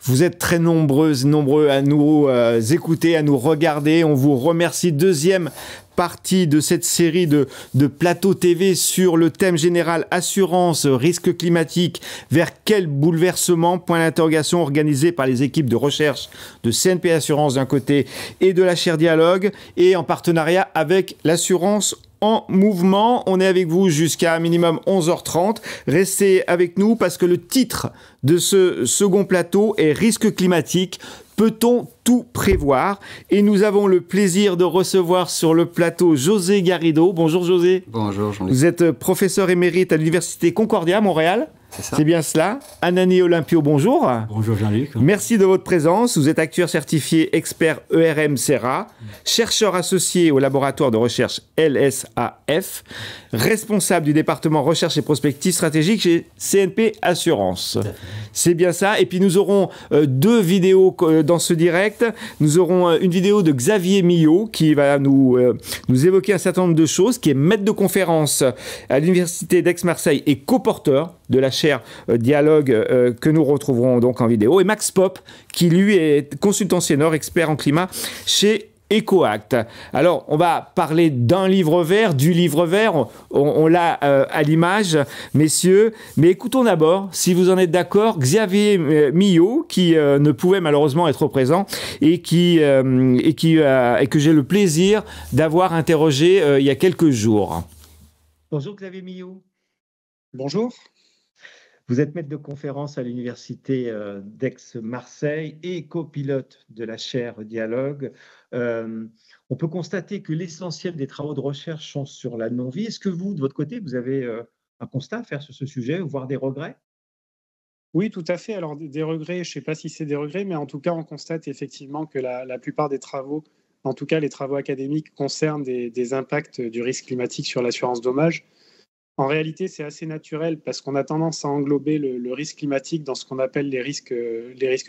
Vous êtes très nombreuses, nombreux à nous écouter, à nous regarder. On vous remercie. Deuxième partie de cette série de plateaux TV sur le thème général assurance, risque climatique, vers quel bouleversement, point d'interrogation, organisé par les équipes de recherche de CNP Assurance d'un côté et de la chaire Dialogue et en partenariat avec l'assurance en mouvement. On est avec vous jusqu'à minimum 11h30. Restez avec nous parce que le titre de ce second plateau est risque climatique. Peut-on tout prévoir? Et nous avons le plaisir de recevoir sur le plateau José Garrido. Bonjour José. Bonjour Jean-Luc. Vous êtes professeur émérite à l'Université Concordia, Montréal. C'est bien cela. Anani Olympio, bonjour. Bonjour Jean-Luc. Merci de votre présence. Vous êtes actuaire certifié expert ERM Serra, chercheur associé au laboratoire de recherche LSAF, responsable du département recherche et prospective stratégique chez CNP Assurance. C'est bien ça. Et puis nous aurons deux vidéos dans ce direct. Nous aurons une vidéo de Xavier Millot qui va nous évoquer un certain nombre de choses, qui est maître de conférence à l'Université d'Aix-Marseille et coporteur de la chaire Dialogue que nous retrouverons donc en vidéo. Et Max Pop, qui lui est consultant senior, expert en climat chez EcoAct. Alors, on va parler d'un livre vert, du livre vert. On l'a à l'image, messieurs. Mais écoutons d'abord, si vous en êtes d'accord, Xavier Millot, qui ne pouvait malheureusement être présent et que j'ai le plaisir d'avoir interrogé il y a quelques jours. Bonjour Xavier Millot. Bonjour. Vous êtes maître de conférence à l'Université d'Aix-Marseille et copilote de la chaire Dialogue. On peut constater que l'essentiel des travaux de recherche sont sur la non-vie. Est-ce que vous, de votre côté, vous avez un constat à faire sur ce sujet, voire des regrets? Oui, tout à fait. Alors, des regrets, je ne sais pas si c'est des regrets, mais en tout cas, on constate effectivement que la plupart des travaux, en tout cas les travaux académiques, concernent des impacts du risque climatique sur l'assurance dommage. En réalité, c'est assez naturel parce qu'on a tendance à englober le risque climatique dans ce qu'on appelle les risques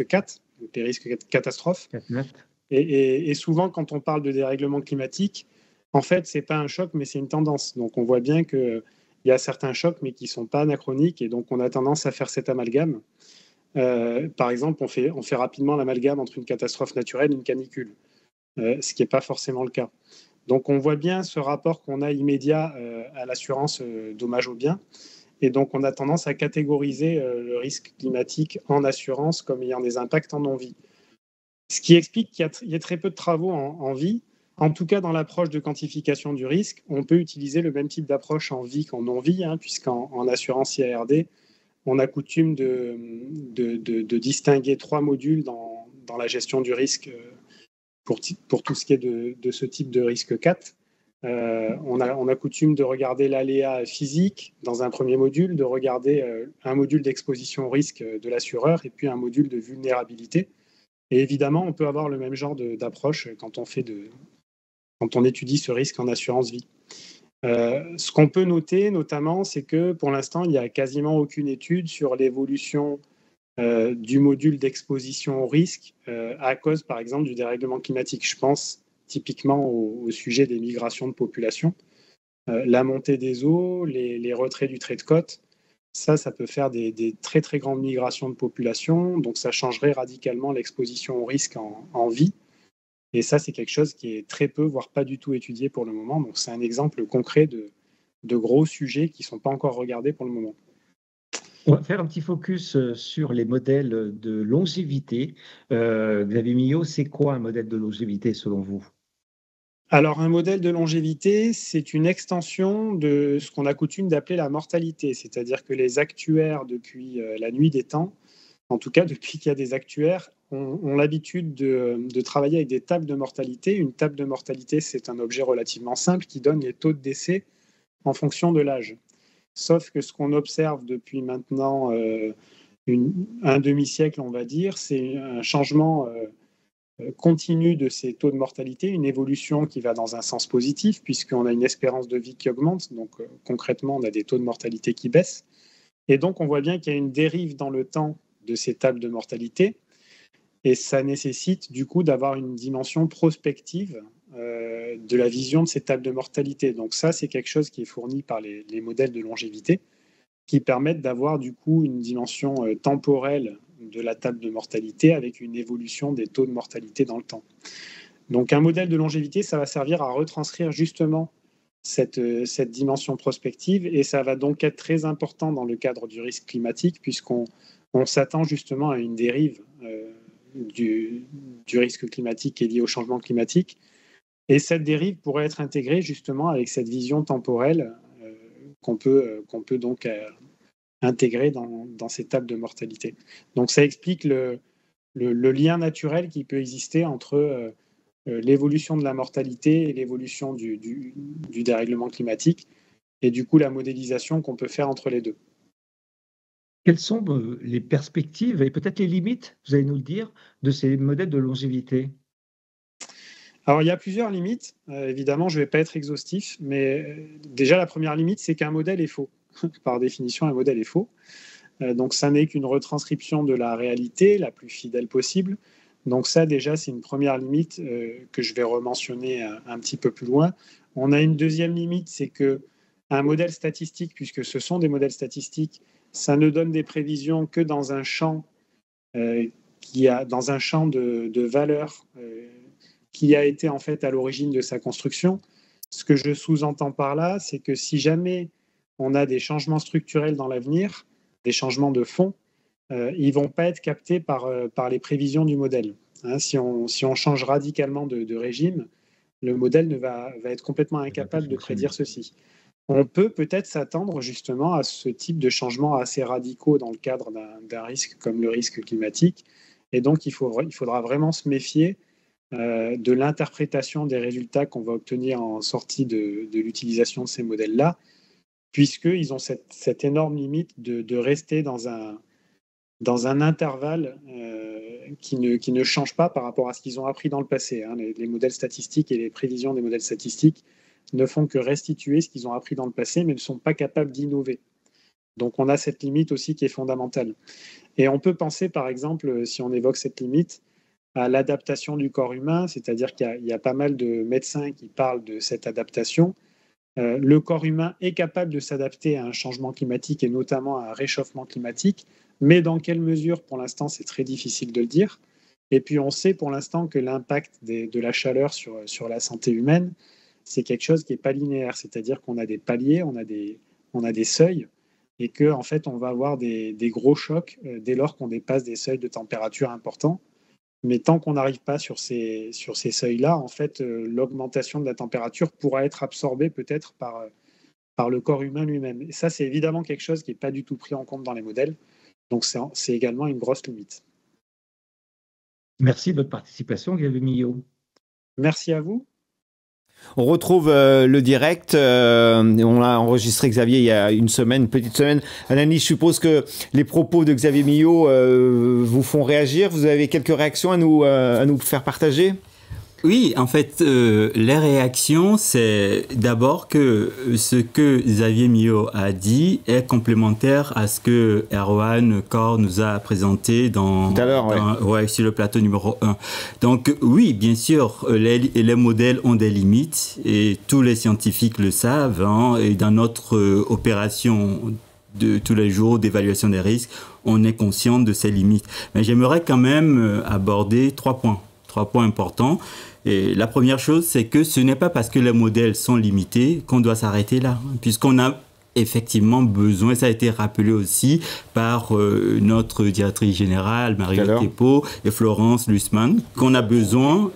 CAT, donc les risques catastrophes. Et souvent, quand on parle de dérèglement climatique, en fait, ce n'est pas un choc, mais c'est une tendance. Donc, on voit bien qu'il y a certains chocs, mais qui ne sont pas anachroniques. Et donc, on a tendance à faire cet amalgame. Par exemple, on fait rapidement l'amalgame entre une catastrophe naturelle et une canicule, ce qui n'est pas forcément le cas. Donc, on voit bien ce rapport qu'on a immédiat à l'assurance dommage aux biens. Et donc, on a tendance à catégoriser le risque climatique en assurance comme ayant des impacts en non-vie. Ce qui explique qu'il y a très peu de travaux en vie. En tout cas, dans l'approche de quantification du risque, on peut utiliser le même type d'approche en vie qu'en non-vie, puisqu'en assurance IARD, on a coutume de distinguer 3 modules dans la gestion du risque pour tout ce qui est de ce type de risque 4. On a coutume de regarder l'aléa physique dans un premier module, de regarder un module d'exposition au risque de l'assureur et puis un module de vulnérabilité. Et évidemment, on peut avoir le même genre d'approche quand on étudie ce risque en assurance vie. Ce qu'on peut noter notamment, c'est que pour l'instant, il n'y a quasiment aucune étude sur l'évolution du module d'exposition au risque à cause, par exemple, du dérèglement climatique. Je pense typiquement au sujet des migrations de population. La montée des eaux, les retraits du trait de côte, ça peut faire des très, très grandes migrations de population. Donc, ça changerait radicalement l'exposition au risque en vie. Et ça, c'est quelque chose qui est très peu, voire pas du tout étudié pour le moment. Donc, c'est un exemple concret de gros sujets qui ne sont pas encore regardés pour le moment. On va faire un petit focus sur les modèles de longévité. Xavier Millot, c'est quoi un modèle de longévité selon vous? Alors, un modèle de longévité, c'est une extension de ce qu'on a coutume d'appeler la mortalité, c'est-à-dire que les actuaires, depuis la nuit des temps, en tout cas depuis qu'il y a des actuaires, ont l'habitude de travailler avec des tables de mortalité. Une table de mortalité, c'est un objet relativement simple qui donne les taux de décès en fonction de l'âge. Sauf que ce qu'on observe depuis maintenant un demi-siècle, on va dire, c'est un changement continu de ces taux de mortalité, une évolution qui va dans un sens positif, puisqu'on a une espérance de vie qui augmente. Donc concrètement, on a des taux de mortalité qui baissent. Et donc, on voit bien qu'il y a une dérive dans le temps de ces tables de mortalité. Et ça nécessite du coup d'avoir une dimension prospective de la vision de ces tables de mortalité. Donc ça, c'est quelque chose qui est fourni par les modèles de longévité qui permettent d'avoir du coup une dimension temporelle de la table de mortalité avec une évolution des taux de mortalité dans le temps. Donc un modèle de longévité, ça va servir à retranscrire justement cette dimension prospective, et ça va donc être très important dans le cadre du risque climatique, puisqu'on s'attend justement à une dérive du risque climatique qui est lié au changement climatique. Et cette dérive pourrait être intégrée justement avec cette vision temporelle qu'on peut donc intégrer dans ces tables de mortalité. Donc ça explique le lien naturel qui peut exister entre l'évolution de la mortalité et l'évolution du dérèglement climatique, et du coup la modélisation qu'on peut faire entre les deux. Quelles sont les perspectives et peut-être les limites, vous allez nous le dire, de ces modèles de longévité? Alors, il y a plusieurs limites. Évidemment, je ne vais pas être exhaustif, mais déjà, la première limite, c'est qu'un modèle est faux. Par définition, un modèle est faux. Donc, ça n'est qu'une retranscription de la réalité la plus fidèle possible. Donc, ça, déjà, c'est une première limite que je vais rementionner un petit peu plus loin. On a une deuxième limite, c'est qu'un modèle statistique, puisque ce sont des modèles statistiques, ça ne donne des prévisions que dans un champ de valeurs qui a été en fait à l'origine de sa construction. Ce que je sous-entends par là, c'est que si jamais on a des changements structurels dans l'avenir, des changements de fond, ils ne vont pas être captés par les prévisions du modèle. Hein, si on change radicalement de régime, le modèle va être complètement incapable de prédire ceci. On peut peut-être s'attendre justement à ce type de changements assez radicaux dans le cadre d'un risque comme le risque climatique. Et donc, il faudra vraiment se méfier de l'interprétation des résultats qu'on va obtenir en sortie de l'utilisation de ces modèles-là, puisqu'ils ont cette énorme limite de rester dans un intervalle qui ne change pas par rapport à ce qu'ils ont appris dans le passé. Hein. Les modèles statistiques et les prévisions des modèles statistiques ne font que restituer ce qu'ils ont appris dans le passé, mais ne sont pas capables d'innover. Donc on a cette limite aussi qui est fondamentale. Et on peut penser, par exemple, si on évoque cette limite, à l'adaptation du corps humain, c'est-à-dire qu'il y a pas mal de médecins qui parlent de cette adaptation. Le corps humain est capable de s'adapter à un changement climatique et notamment à un réchauffement climatique, mais dans quelle mesure, pour l'instant, c'est très difficile de le dire. Et puis on sait pour l'instant que l'impact de la chaleur sur la santé humaine, c'est quelque chose qui n'est pas linéaire, c'est-à-dire qu'on a des paliers, on a des seuils, et qu'en fait, on va avoir des gros chocs dès lors qu'on dépasse des seuils de température importants. Mais tant qu'on n'arrive pas sur ces seuils-là, en fait, l'augmentation de la température pourra être absorbée peut-être par le corps humain lui-même. Et ça, c'est évidemment quelque chose qui n'est pas du tout pris en compte dans les modèles. Donc, c'est également une grosse limite. Merci de votre participation, Xavier Millot. Merci à vous. On retrouve le direct. On l'a enregistré, Xavier, il y a une petite semaine. Anani, je suppose que les propos de Xavier Millot vous font réagir. Vous avez quelques réactions à nous faire partager ? Oui, en fait, les réactions, c'est d'abord que ce que Xavier Millot a dit est complémentaire à ce que Erwan Kor nous a présenté tout à l'heure, sur le plateau numéro 1. Donc oui, bien sûr, les modèles ont des limites et tous les scientifiques le savent. Hein, et dans notre opération de tous les jours d'évaluation des risques, on est conscient de ces limites. Mais j'aimerais quand même aborder trois points importants. Et la première chose, c'est que ce n'est pas parce que les modèles sont limités qu'on doit s'arrêter là, puisqu'on a effectivement besoin, ça a été rappelé aussi par notre directrice générale, Marie-Laure Thépaut et Florence Lussmann, qu'on a besoin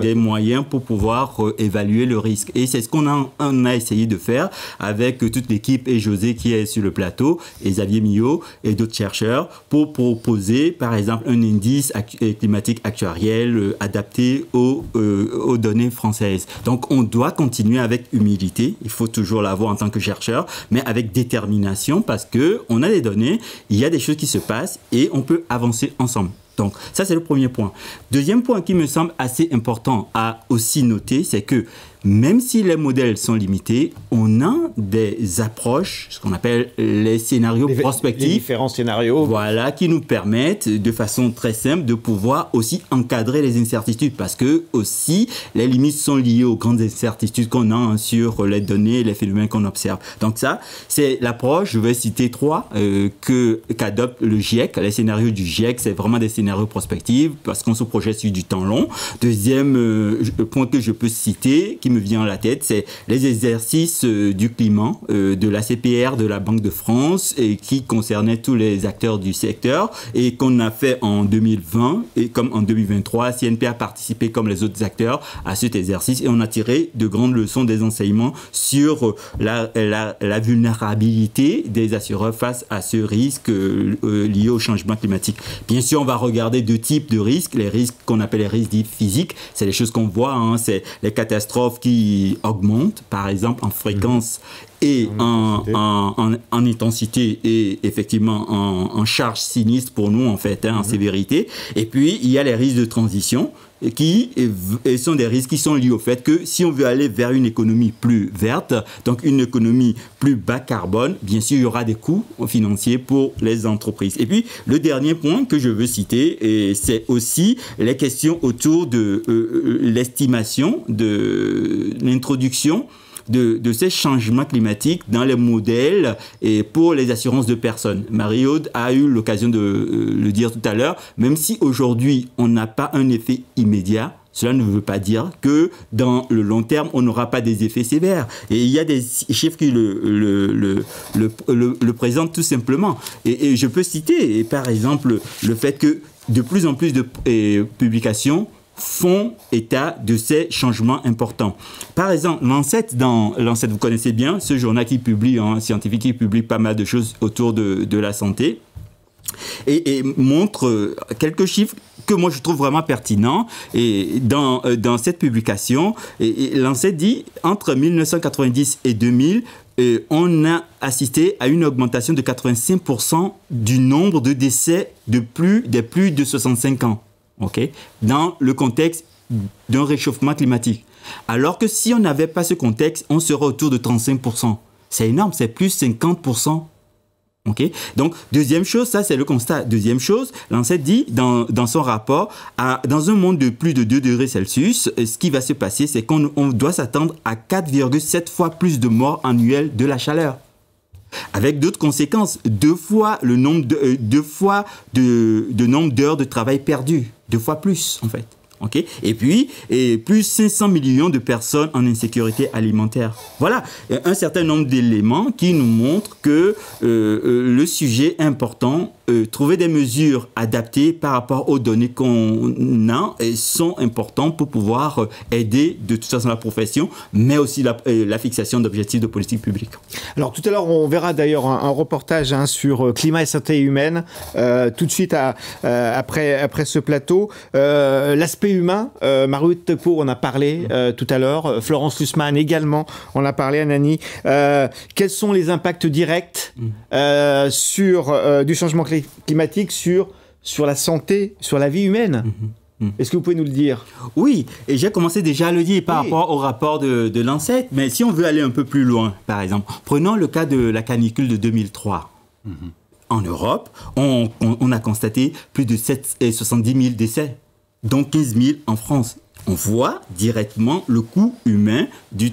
des moyens pour pouvoir évaluer le risque. Et c'est ce qu'on a essayé de faire avec toute l'équipe et José qui est sur le plateau, et Xavier Millot et d'autres chercheurs, pour proposer par exemple un indice climatique actuariel adapté aux données françaises. Donc on doit continuer avec humilité, il faut toujours l'avoir en tant que chercheur, mais avec détermination, parce qu'on a des données, il y a des choses qui se passent et on peut avancer ensemble. Donc ça, c'est le premier point. Deuxième point qui me semble assez important à aussi noter, c'est que même si les modèles sont limités, on a des approches, ce qu'on appelle les scénarios prospectifs. Les différents scénarios. Voilà, qui nous permettent de façon très simple de pouvoir aussi encadrer les incertitudes, parce que aussi les limites sont liées aux grandes incertitudes qu'on a sur les données, les phénomènes qu'on observe. Donc ça, c'est l'approche, je vais citer 3, qu'adopte le GIEC. Les scénarios du GIEC, c'est vraiment des scénarios prospectifs, parce qu'on se projette sur du temps long. Deuxième point que je peux citer, qui me vient à la tête, c'est les exercices du climat de la CPR, de la Banque de France, et qui concernaient tous les acteurs du secteur, et qu'on a fait en 2020, et comme en 2023, CNP a participé comme les autres acteurs à cet exercice, et on a tiré de grandes leçons des enseignements sur la vulnérabilité des assureurs face à ce risque lié au changement climatique. Bien sûr, on va regarder 2 types de risques, les risques qu'on appelle les risques dits physiques, c'est les choses qu'on voit, c'est les catastrophes qui augmentent, par exemple en fréquence et en intensité et effectivement en charge sinistre pour nous en fait, en sévérité. Et puis il y a les risques de transition qui sont des risques qui sont liés au fait que si on veut aller vers une économie plus verte, donc une économie plus bas carbone, bien sûr il y aura des coûts financiers pour les entreprises. Et puis le dernier point que je veux citer, c'est aussi les questions autour de l'estimation de l'introduction de ces changements climatiques dans les modèles et pour les assurances de personnes. Marie-Aude a eu l'occasion de le dire tout à l'heure, même si aujourd'hui on n'a pas un effet immédiat, cela ne veut pas dire que dans le long terme, on n'aura pas des effets sévères. Et il y a des chiffres qui le présentent tout simplement. Et je peux citer, par exemple, le fait que de plus en plus de publications font état de ces changements importants. Par exemple, Lancet, vous connaissez bien, ce journal qui publie, scientifique, qui publie pas mal de choses autour de la santé, et montre quelques chiffres que moi je trouve vraiment pertinents. Et dans cette publication, Lancet dit, entre 1990 et 2000, on a assisté à une augmentation de 85% du nombre de décès des plus de 65 ans. Okay, dans le contexte d'un réchauffement climatique. Alors que si on n'avait pas ce contexte, on serait autour de 35%. C'est énorme, c'est plus 50%. Okay? Donc, deuxième chose, ça c'est le constat. Deuxième chose, Lancet dit dans son rapport, dans un monde de plus de 2 degrés Celsius, ce qui va se passer, c'est qu'on doit s'attendre à 4,7 fois plus de morts annuelles de la chaleur. Avec d'autres conséquences, 2 fois le nombre de nombre d'heures de travail perdues, 2 fois plus en fait. Okay? Et puis, plus 500 millions de personnes en insécurité alimentaire. Voilà, un certain nombre d'éléments qui nous montrent que le sujet est important. Trouver des mesures adaptées par rapport aux données qu'on a sont importants pour pouvoir aider de toute façon la profession, mais aussi la fixation d'objectifs de politique publique. Alors tout à l'heure, on verra d'ailleurs un reportage sur climat et santé humaine, tout de suite après ce plateau. L'aspect humain, Marie-Aude Tecco, on a parlé tout à l'heure, Florence Lussmann également, on a parlé, Anani. Quels sont les impacts directs du changement climatique sur la santé, sur la vie humaine? Est-ce que vous pouvez nous le dire? Oui, et j'ai commencé déjà à le dire par rapport au rapport de Lancet, mais si on veut aller un peu plus loin, par exemple, prenons le cas de la canicule de 2003. En Europe, on a constaté plus de 70 000 décès, dont 15 000 en France. On voit directement le coût humain du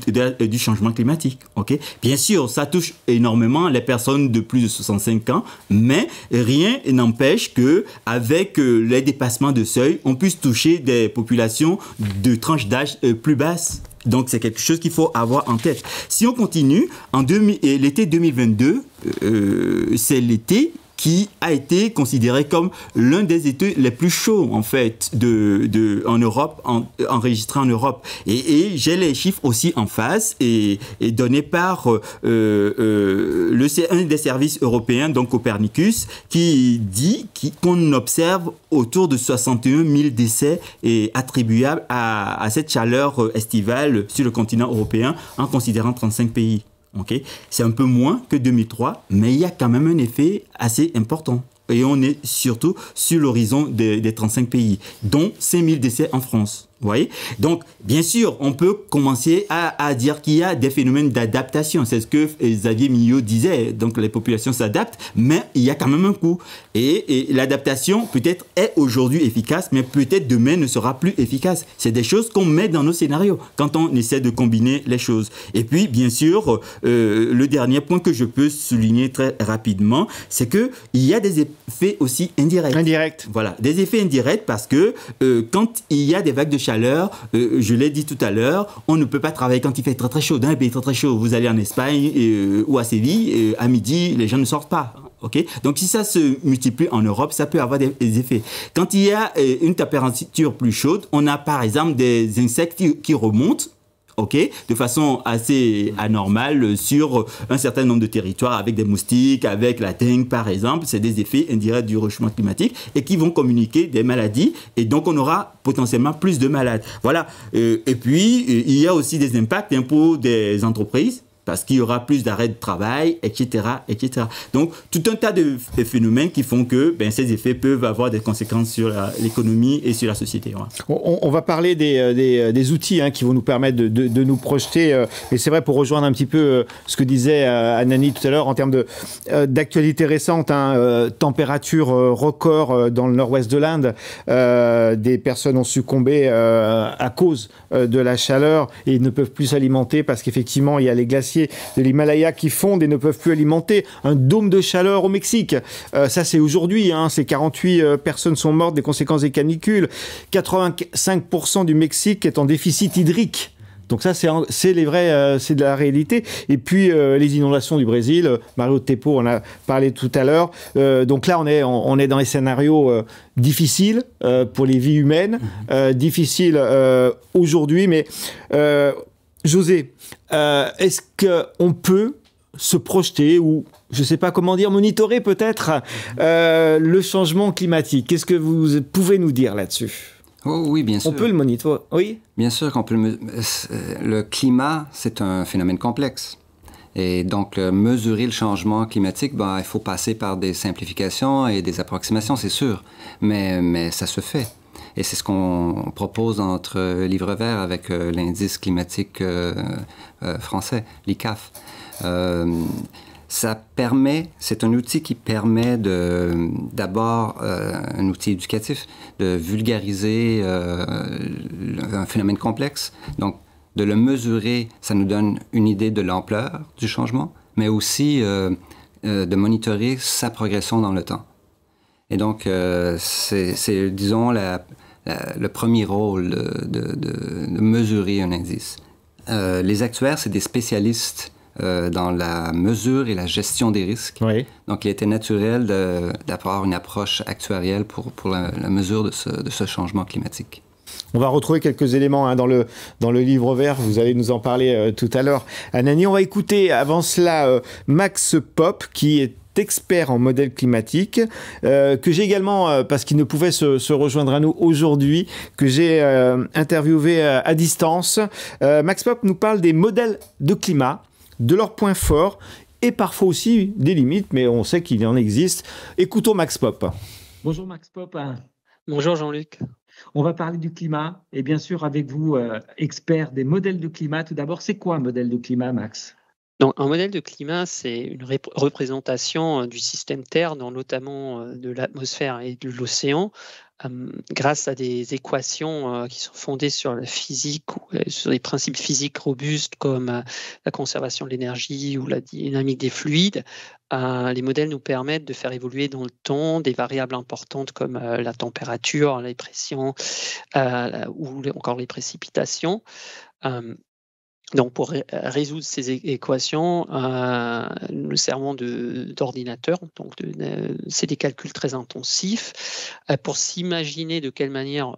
changement climatique. Okay? Bien sûr, ça touche énormément les personnes de plus de 65 ans, mais rien n'empêche qu'avec les dépassements de seuil, on puisse toucher des populations de tranches d'âge plus basses. Donc, c'est quelque chose qu'il faut avoir en tête. Si on continue, l'été 2022, c'est l'été qui a été considéré comme l'un des étés les plus chauds, en fait, en Europe, enregistré en Europe. Et j'ai les chiffres aussi en face et donnés par un des services européens, donc Copernicus, qui dit qu'on observe autour de 61 000 décès attribuables à cette chaleur estivale sur le continent européen, en considérant 35 pays. Okay. C'est un peu moins que 2003, mais il y a quand même un effet assez important. Et on est surtout sur l'horizon des 35 pays, dont 5 000 décès en France. Vous voyez? Donc, bien sûr, on peut commencer à dire qu'il y a des phénomènes d'adaptation. C'est ce que Xavier Millot disait. Donc, les populations s'adaptent, mais il y a quand même un coût. Et l'adaptation, peut-être, est aujourd'hui efficace, mais peut-être demain ne sera plus efficace. C'est des choses qu'on met dans nos scénarios quand on essaie de combiner les choses. Et puis, bien sûr, le dernier point que je peux souligner très rapidement, c'est qu'il y a des effets aussi indirects. Indirect. Voilà, des effets indirects parce que quand il y a des vagues de chaleur, je l'ai dit tout à l'heure, on ne peut pas travailler quand il fait très très chaud. Dans un pays très très chaud, vous allez en Espagne ou à Séville, à midi, les gens ne sortent pas. Okay? Donc si ça se multiplie en Europe, ça peut avoir des effets. Quand il y a une température plus chaude, on a par exemple des insectes qui remontent, de façon assez anormale sur un certain nombre de territoires, avec des moustiques, avec la dengue par exemple. C'est des effets indirects du réchauffement climatique et qui vont communiquer des maladies, et donc on aura potentiellement plus de malades. Voilà. Et puis il y a aussi des impacts pour des entreprises, parce qu'il y aura plus d'arrêts de travail, etc., etc. Donc, tout un tas de phénomènes qui font que ces effets peuvent avoir des conséquences sur l'économie et sur la société. Ouais. On va parler des outils qui vont nous permettre de nous projeter. Et c'est vrai, pour rejoindre un petit peu ce que disait Anani tout à l'heure, en termes d'actualité récente, température record dans le nord-ouest de l'Inde. Des personnes ont succombé à cause de la chaleur et ne peuvent plus s'alimenter parce qu'effectivement, il y a les glaciers de l'Himalaya qui fondent et ne peuvent plus alimenter. Un dôme de chaleur au Mexique. Ça, c'est aujourd'hui. Ces 48 personnes sont mortes des conséquences des canicules. 85% du Mexique est en déficit hydrique. Donc ça, c'est de la réalité. Et puis, les inondations du Brésil, Mario Tepo en a parlé tout à l'heure. Donc là, on est dans les scénarios difficiles pour les vies humaines, difficiles aujourd'hui. Mais José, est-ce qu'on peut se projeter ou, je ne sais pas comment dire, monitorer peut-être le changement climatique? Qu'est-ce que vous pouvez nous dire là-dessus? Oh, oui, bien sûr. On peut le monitorer, oui? Bien sûr qu'on peut le climat, c'est un phénomène complexe. Et donc, mesurer le changement climatique, il faut passer par des simplifications et des approximations, c'est sûr. Mais ça se fait. Et c'est ce qu'on propose dans notre livre vert avec l'indice climatique français, l'ICAF. C'est un outil qui permet d'abord, un outil éducatif, de vulgariser un phénomène complexe. Donc, de le mesurer, ça nous donne une idée de l'ampleur du changement, mais aussi de monitorer sa progression dans le temps. Et donc, c'est disons, le premier rôle de mesurer un indice. Les actuaires, c'est des spécialistes dans la mesure et la gestion des risques. Oui. Donc, il était naturel d'avoir une approche actuarielle pour la mesure de ce changement climatique. On va retrouver quelques éléments dans le livre vert. Vous allez nous en parler tout à l'heure. Anani, on va écouter avant cela Max Popp, qui est expert en modèle climatique, que j'ai également, parce qu'il ne pouvait se rejoindre à nous aujourd'hui, que j'ai interviewé à distance. Max Popp nous parle des modèles de climat, de leurs points forts et parfois aussi des limites, mais on sait qu'il en existe. Écoutons Max Popp. Bonjour Max Popp. Bonjour Jean-Luc. On va parler du climat et bien sûr avec vous, expert des modèles de climat. Tout d'abord, c'est quoi un modèle de climat, Max ? Donc, un modèle de climat, c'est une représentation du système Terre, notamment de l'atmosphère et de l'océan, grâce à des équations qui sont fondées sur la physique ou sur des principes physiques robustes comme la conservation de l'énergie ou la dynamique des fluides. Les modèles nous permettent de faire évoluer dans le temps des variables importantes comme la température, les pressions ou encore les précipitations. Donc, pour résoudre ces équations, nous nous servons d'ordinateurs. Donc, c'est des calculs très intensifs. Pour s'imaginer de quelle manière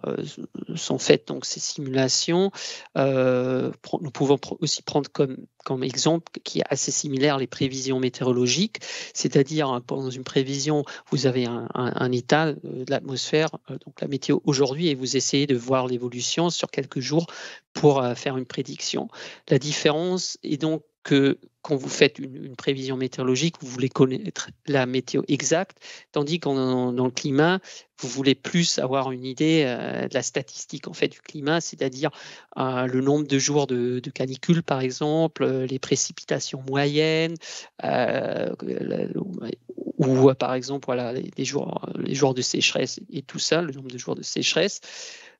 sont faites donc, ces simulations, nous pouvons aussi prendre comme exemple qui est assez similaire les prévisions météorologiques. C'est-à-dire, pendant une prévision, vous avez un état de l'atmosphère, donc la météo aujourd'hui, et vous essayez de voir l'évolution sur quelques jours pour faire une prédiction. La différence est donc que quand vous faites une prévision météorologique, vous voulez connaître la météo exacte, tandis que dans le climat, vous voulez plus avoir une idée de la statistique en fait, du climat, c'est-à-dire le nombre de jours de canicule, par exemple, les précipitations moyennes, ou par exemple voilà, les jours de sécheresse et tout ça, le nombre de jours de sécheresse.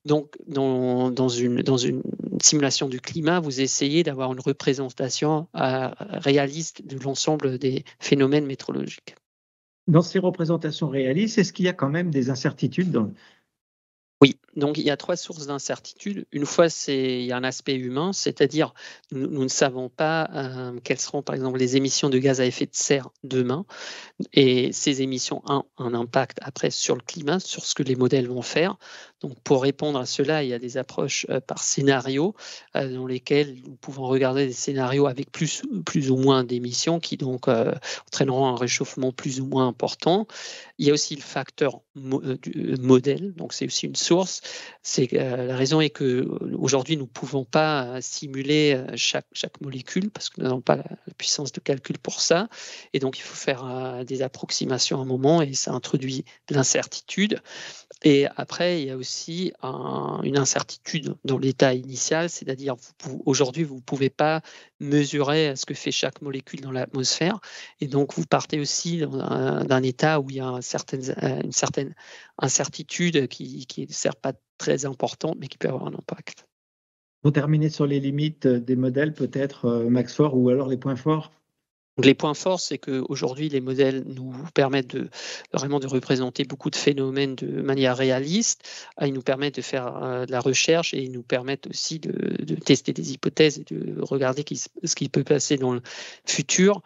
Donc, dans une simulation du climat, vous essayez d'avoir une représentation réaliste de l'ensemble des phénomènes météorologiques. Dans ces représentations réalistes, est-ce qu'il y a quand même des incertitudes Oui, donc il y a 3 sources d'incertitude. Une fois, il y a un aspect humain, c'est-à-dire nous ne savons pas quelles seront par exemple les émissions de gaz à effet de serre demain, et ces émissions ont un impact après sur le climat, sur ce que les modèles vont faire. Donc pour répondre à cela, il y a des approches par scénario dans lesquelles nous pouvons regarder des scénarios avec plus ou moins d'émissions qui donc entraîneront un réchauffement plus ou moins important. Il y a aussi le facteur du modèle, donc c'est aussi une source. La raison est qu'aujourd'hui, nous ne pouvons pas simuler chaque molécule parce que nous n'avons pas la puissance de calcul pour ça. Et donc, il faut faire des approximations à un moment et ça introduit de l'incertitude. Et après, il y a aussi une incertitude dans l'état initial, c'est-à-dire aujourd'hui, vous ne pouvez pas mesurer ce que fait chaque molécule dans l'atmosphère. Et donc, vous partez aussi d'un état où il y a une certaine incertitude qui ne sert pas très importante, mais qui peut avoir un impact. Pour terminer sur les limites des modèles, peut-être, Max Faure, ou alors les points forts? Les points forts, c'est qu'aujourd'hui, les modèles nous permettent vraiment de représenter beaucoup de phénomènes de manière réaliste. Ils nous permettent de faire de la recherche et ils nous permettent aussi de tester des hypothèses et de regarder ce qui peut passer dans le futur.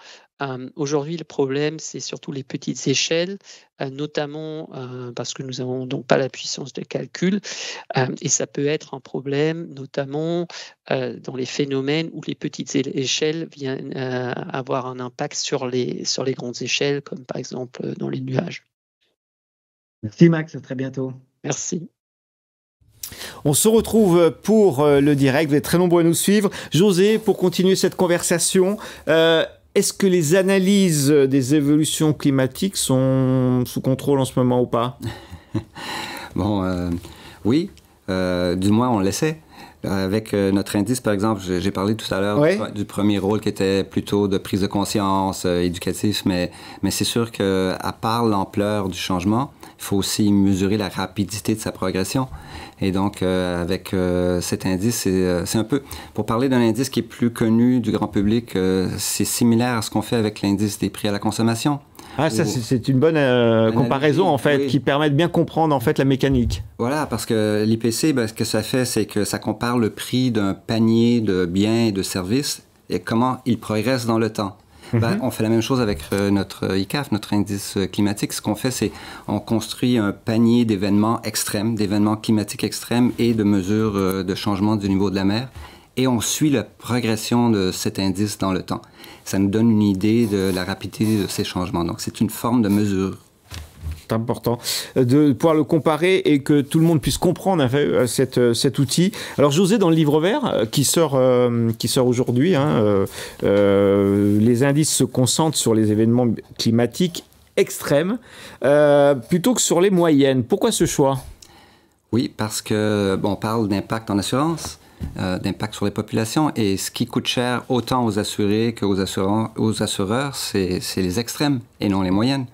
Aujourd'hui, le problème, c'est surtout les petites échelles, notamment parce que nous n'avons donc pas la puissance de calcul. Et ça peut être un problème, notamment dans les phénomènes où les petites échelles viennent avoir un impact sur les grandes échelles, comme par exemple dans les nuages. Merci Max, à très bientôt. Merci. On se retrouve pour le direct, vous êtes très nombreux à nous suivre. José, pour continuer cette conversation, est-ce que les analyses des évolutions climatiques sont sous contrôle en ce moment ou pas? Bon, oui, du moins on l'essaie. Avec notre indice, par exemple, j'ai parlé tout à l'heure du premier rôle qui était plutôt de prise de conscience éducatif, mais c'est sûr qu'à part l'ampleur du changement, il faut aussi mesurer la rapidité de sa progression. Et donc, avec cet indice, c'est un peu... Pour parler d'un indice qui est plus connu du grand public, c'est similaire à ce qu'on fait avec l'indice des prix à la consommation. Ah, ça, c'est une bonne comparaison, en fait, qui permet de bien comprendre, en fait, la mécanique. Voilà, parce que l'IPC, ce que ça fait, c'est que ça compare le prix d'un panier de biens et de services et comment il progresse dans le temps. On fait la même chose avec notre ICAF, notre indice climatique. Ce qu'on fait, c'est on construit un panier d'événements extrêmes, d'événements climatiques extrêmes et de mesures de changement du niveau de la mer. Et on suit la progression de cet indice dans le temps. Ça nous donne une idée de la rapidité de ces changements. Donc, c'est une forme de mesure. C'est important de pouvoir le comparer et que tout le monde puisse comprendre cet outil. Alors José, dans le livre vert qui sort aujourd'hui, les indices se concentrent sur les événements climatiques extrêmes plutôt que sur les moyennes. Pourquoi ce choix? Oui, parce que on parle d'impact en assurance, d'impact sur les populations, et ce qui coûte cher autant aux assurés qu'aux assureurs, c'est les extrêmes et non les moyennes.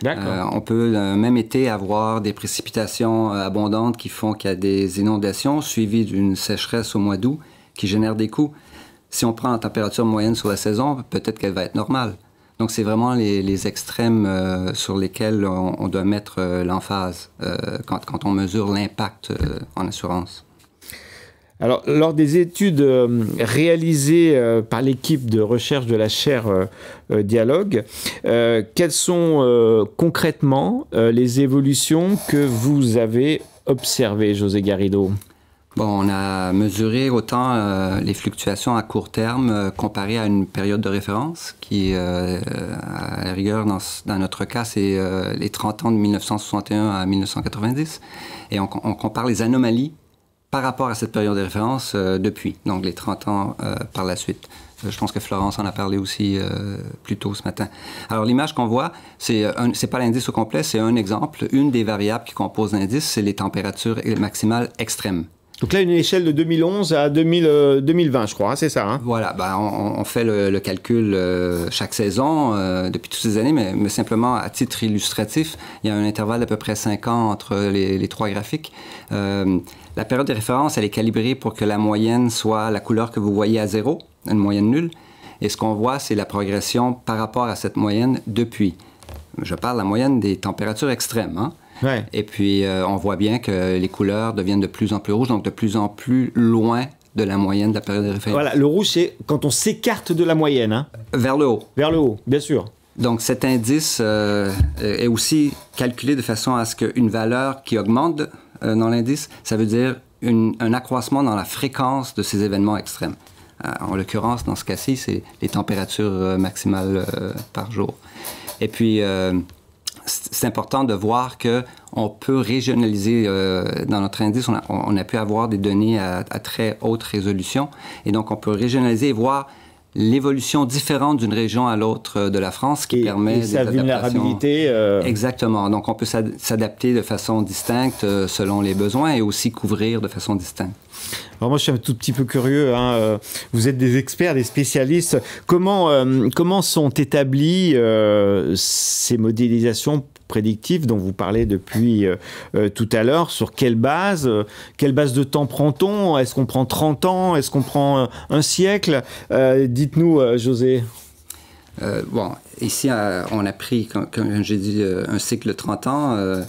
On peut même été avoir des précipitations abondantes qui font qu'il y a des inondations suivies d'une sécheresse au mois d'août qui génère des coûts. Si on prend la température moyenne sur la saison, peut-être qu'elle va être normale. Donc, c'est vraiment les extrêmes sur lesquels on doit mettre l'emphase quand on mesure l'impact en assurance. Alors, lors des études réalisées par l'équipe de recherche de la chaire Dialogue, quelles sont concrètement les évolutions que vous avez observées, José Garrido? Bon, on a mesuré autant les fluctuations à court terme comparées à une période de référence qui, à la rigueur, dans notre cas, c'est les 30 ans de 1961 à 1990. Et on compare les anomalies par rapport à cette période de référence depuis, donc les 30 ans par la suite. Je pense que Florence en a parlé aussi plus tôt ce matin. Alors, l'image qu'on voit, c'est pas l'indice au complet, c'est un exemple. Une des variables qui composent l'indice, c'est les températures maximales extrêmes. Donc là, une échelle de 2011 à 2020, je crois, hein, c'est ça, hein? Voilà, ben, on fait le calcul chaque saison, depuis toutes ces années, mais simplement à titre illustratif, il y a un intervalle d'à peu près 5 ans entre les trois graphiques. La période de référence, elle est calibrée pour que la moyenne soit la couleur que vous voyez à 0, une moyenne nulle. Et ce qu'on voit, c'est la progression par rapport à cette moyenne depuis. Je parle de la moyenne des températures extrêmes, hein? Ouais. Et puis, on voit bien que les couleurs deviennent de plus en plus rouges, donc de plus en plus loin de la moyenne de la période de référence. Voilà, le rouge, c'est quand on s'écarte de la moyenne, hein? Vers le haut. Vers le haut, bien sûr. Donc, cet indice est aussi calculé de façon à ce qu'une valeur qui augmente dans l'indice, ça veut dire un accroissement dans la fréquence de ces événements extrêmes. En l'occurrence, dans ce cas-ci, c'est les températures maximales par jour. Et puis, c'est important de voir qu'on peut régionaliser dans notre indice. On a pu avoir des données à très haute résolution. Et donc, on peut régionaliser et voir l'évolution différente d'une région à l'autre de la France qui permet sa vulnérabilité. Exactement. Donc, on peut s'adapter de façon distincte selon les besoins et aussi couvrir de façon distincte. Alors moi, je suis un tout petit peu curieux, hein. Vous êtes des experts, des spécialistes. Comment sont établies ces modélisations prédictives dont vous parlez depuis tout à l'heure? Sur quelle base de temps prend-on? Est-ce qu'on prend 30 ans? Est-ce qu'on prend un siècle? Dites-nous, José. Bon, ici, on a pris, comme j'ai dit, un cycle de 30 ans.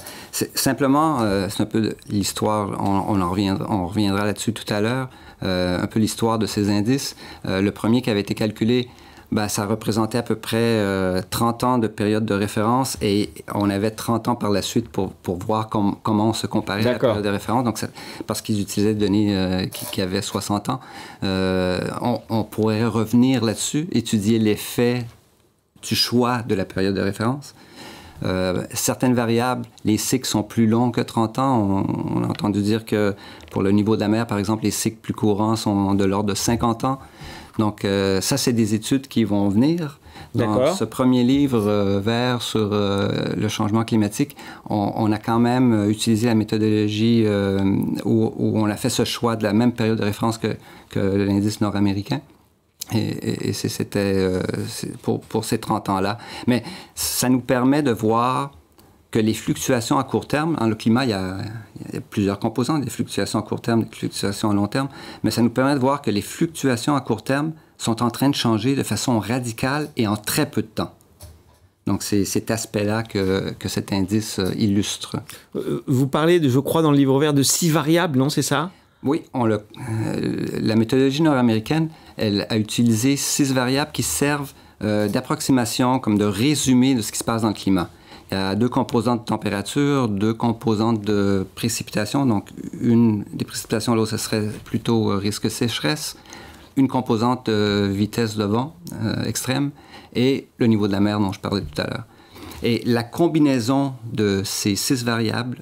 Simplement, c'est un peu l'histoire, on reviendra là-dessus tout à l'heure, un peu l'histoire de ces indices. Le premier qui avait été calculé, ben, ça représentait à peu près 30 ans de période de référence et on avait 30 ans par la suite pour voir comment on se comparait à la période de référence. Donc, parce qu'ils utilisaient des données qui avaient 60 ans, on pourrait revenir là-dessus, étudier l'effet du choix de la période de référence. Certaines variables, les cycles sont plus longs que 30 ans. On a entendu dire que pour le niveau de la mer, par exemple, les cycles plus courants sont de l'ordre de 50 ans. Donc, ça, c'est des études qui vont venir. Dans ce premier livre vert sur le changement climatique, on a quand même utilisé la méthodologie où on a fait ce choix de la même période de référence que l'indice nord-américain. Et c'était pour ces 30 ans-là. Mais ça nous permet de voir que les fluctuations à court terme, dans le climat, il y a plusieurs composantes, des fluctuations à court terme, des fluctuations à long terme, mais ça nous permet de voir que les fluctuations à court terme sont en train de changer de façon radicale et en très peu de temps. Donc, c'est cet aspect-là que cet indice illustre. Vous parlez, je crois, dans le livre vert de 6 variables, non, c'est ça? Oui, la méthodologie nord-américaine, elle a utilisé 6 variables qui servent d'approximation, comme de résumé de ce qui se passe dans le climat. Il y a 2 composantes de température, 2 composantes de précipitation. Donc, une des précipitations, l'autre, ce serait plutôt risque sécheresse. Une composante vitesse de vent extrême et le niveau de la mer dont je parlais tout à l'heure. Et la combinaison de ces 6 variables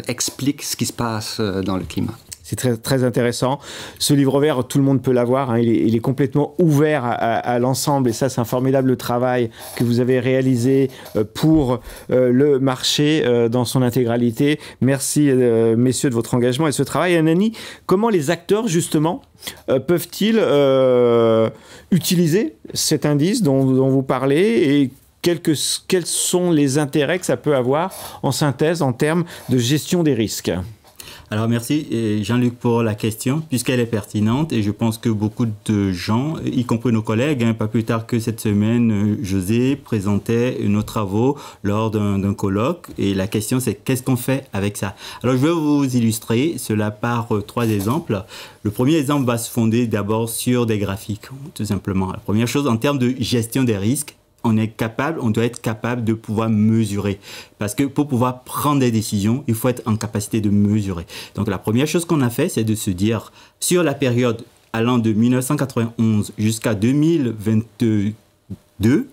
explique ce qui se passe dans le climat. C'est très, très intéressant. Ce livre vert, tout le monde peut l'avoir, hein. Il est complètement ouvert à l'ensemble. Et ça, c'est un formidable travail que vous avez réalisé pour le marché dans son intégralité. Merci, messieurs, de votre engagement et ce travail. Et Anani, comment les acteurs, justement, peuvent-ils utiliser cet indice dont vous parlez et quels sont les intérêts que ça peut avoir en synthèse en termes de gestion des risques? Alors merci Jean-Luc pour la question, puisqu'elle est pertinente et je pense que beaucoup de gens, y compris nos collègues, pas plus tard que cette semaine, José présentait nos travaux lors d'un colloque et la question c'est qu'est-ce qu'on fait avec ça? Alors je vais vous illustrer cela par 3 exemples. Le premier exemple va se fonder d'abord sur des graphiques, tout simplement. La première chose en termes de gestion des risques, on doit être capable de pouvoir mesurer. Parce que pour pouvoir prendre des décisions, il faut être en capacité de mesurer. Donc la première chose qu'on a fait, c'est de se dire, sur la période allant de 1991 jusqu'à 2022,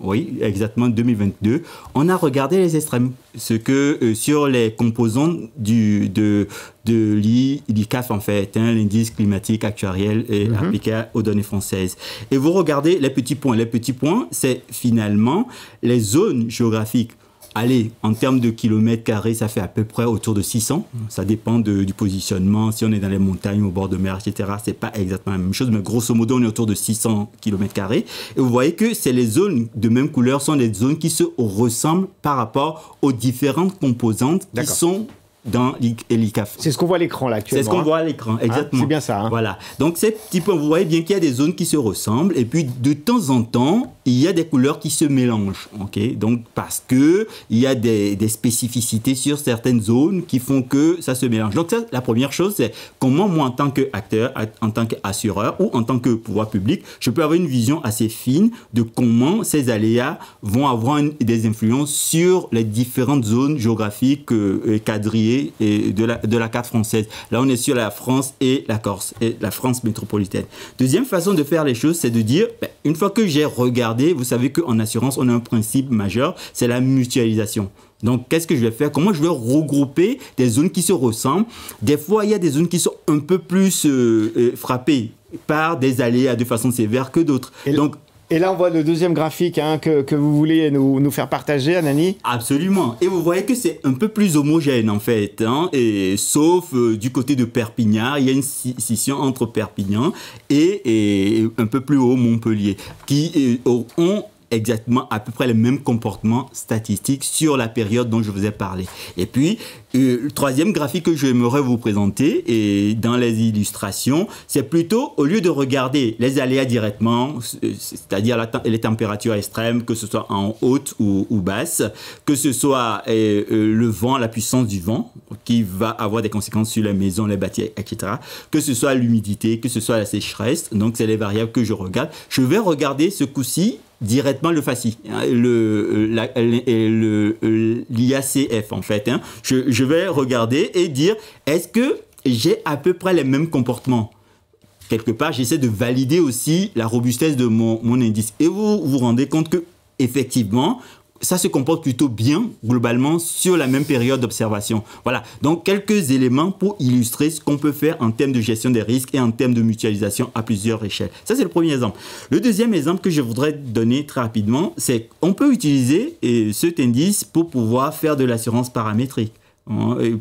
oui, exactement 2022, on a regardé les extrêmes. Ce que sur les composants de l'ICAF, en fait, l'indice climatique actuariel appliqué aux données françaises. Et vous regardez les petits points. Les petits points, c'est finalement les zones géographiques. Allez, en termes de kilomètres carrés, ça fait à peu près autour de 600. Ça dépend du positionnement. Si on est dans les montagnes, au bord de mer, etc., c'est pas exactement la même chose. Mais grosso modo, on est autour de 600 kilomètres carrés. Et vous voyez que c'est les zones de même couleur sont les zones qui se ressemblent par rapport aux différentes composantes qui sont dans l'ICAF. C'est ce qu'on voit à l'écran là actuellement. C'est ce qu'on voit à l'écran, exactement. C'est bien ça. Voilà. Donc ces petits points, vous voyez bien qu'il y a des zones qui se ressemblent et puis de temps en temps, il y a des couleurs qui se mélangent. Ok. Donc parce que il y a des spécificités sur certaines zones qui font que ça se mélange. Donc ça, la première chose, c'est comment moi en tant qu'acteur, en tant qu'assureur ou en tant que pouvoir public, je peux avoir une vision assez fine de comment ces aléas vont avoir des influences sur les différentes zones géographiques quadrillées et de la carte française. Là, on est sur la France et la Corse, et la France métropolitaine. Deuxième façon de faire les choses, c'est de dire, une fois que j'ai regardé, vous savez qu'en assurance, on a un principe majeur, c'est la mutualisation. Donc, qu'est-ce que je vais faire? Comment je vais regrouper des zones qui se ressemblent? Des fois, il y a des zones qui sont un peu plus frappées par des aléas de façon sévère que d'autres. Et là, on voit le deuxième graphique que vous voulez nous faire partager, Anani. Absolument. Et vous voyez que c'est un peu plus homogène, en fait. Et, sauf du côté de Perpignan, il y a une scission entre Perpignan et un peu plus haut Montpellier, qui ont exactement à peu près les mêmes comportements statistiques sur la période dont je vous ai parlé. Et puis, le troisième graphique que j'aimerais vous présenter, et dans les illustrations, c'est plutôt, au lieu de regarder les aléas directement, c'est-à-dire les températures extrêmes, que ce soit en haute ou basse, que ce soit le vent, la puissance du vent, qui va avoir des conséquences sur les maisons, les bâtiments, etc., que ce soit l'humidité, que ce soit la sécheresse, donc c'est les variables que je regarde. Je vais regarder ce coup-ci directement le FACI, l'IACF en fait. Je vais regarder et dire, est-ce que j'ai à peu près les mêmes comportements? Quelque part, j'essaie de valider aussi la robustesse de mon indice. Et vous vous rendez compte que effectivement, ça se comporte plutôt bien, globalement, sur la même période d'observation. Voilà. Donc, quelques éléments pour illustrer ce qu'on peut faire en termes de gestion des risques et en termes de mutualisation à plusieurs échelles. Ça, c'est le premier exemple. Le deuxième exemple que je voudrais donner très rapidement, c'est qu'on peut utiliser cet indice pour pouvoir faire de l'assurance paramétrique.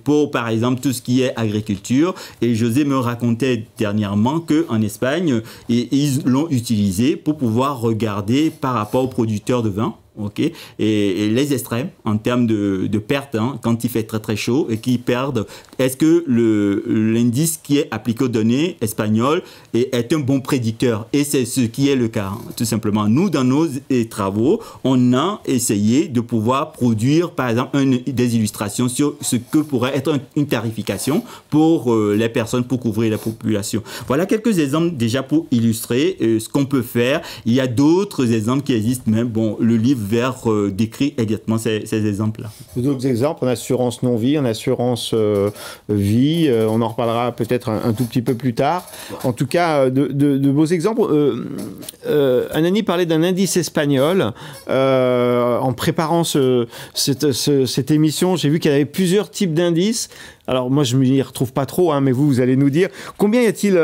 Pour, par exemple, tout ce qui est agriculture. Et José me racontait dernièrement qu'en Espagne, ils l'ont utilisé pour pouvoir regarder par rapport aux producteurs de vin. Okay. Et les extrêmes en termes de pertes, quand il fait très très chaud et qu'ils perdent, est-ce que l'indice qui est appliqué aux données espagnoles est un bon prédicteur? Et c'est ce qui est le cas, tout simplement. Nous, dans nos travaux, on a essayé de pouvoir produire, par exemple, des illustrations sur ce que pourrait être une tarification pour les personnes, pour couvrir la population. Voilà quelques exemples déjà pour illustrer ce qu'on peut faire. Il y a d'autres exemples qui existent, mais bon, le livre Vert décrit exactement ces exemples-là. D'autres exemples en assurance non-vie, en assurance vie, on en reparlera peut-être un tout petit peu plus tard. En tout cas, de beaux exemples. Anani parlait d'un indice espagnol. En préparant cette émission, j'ai vu qu'il y avait plusieurs types d'indices. Alors moi, je ne m'y retrouve pas trop, mais vous allez nous dire. Combien y a-t-il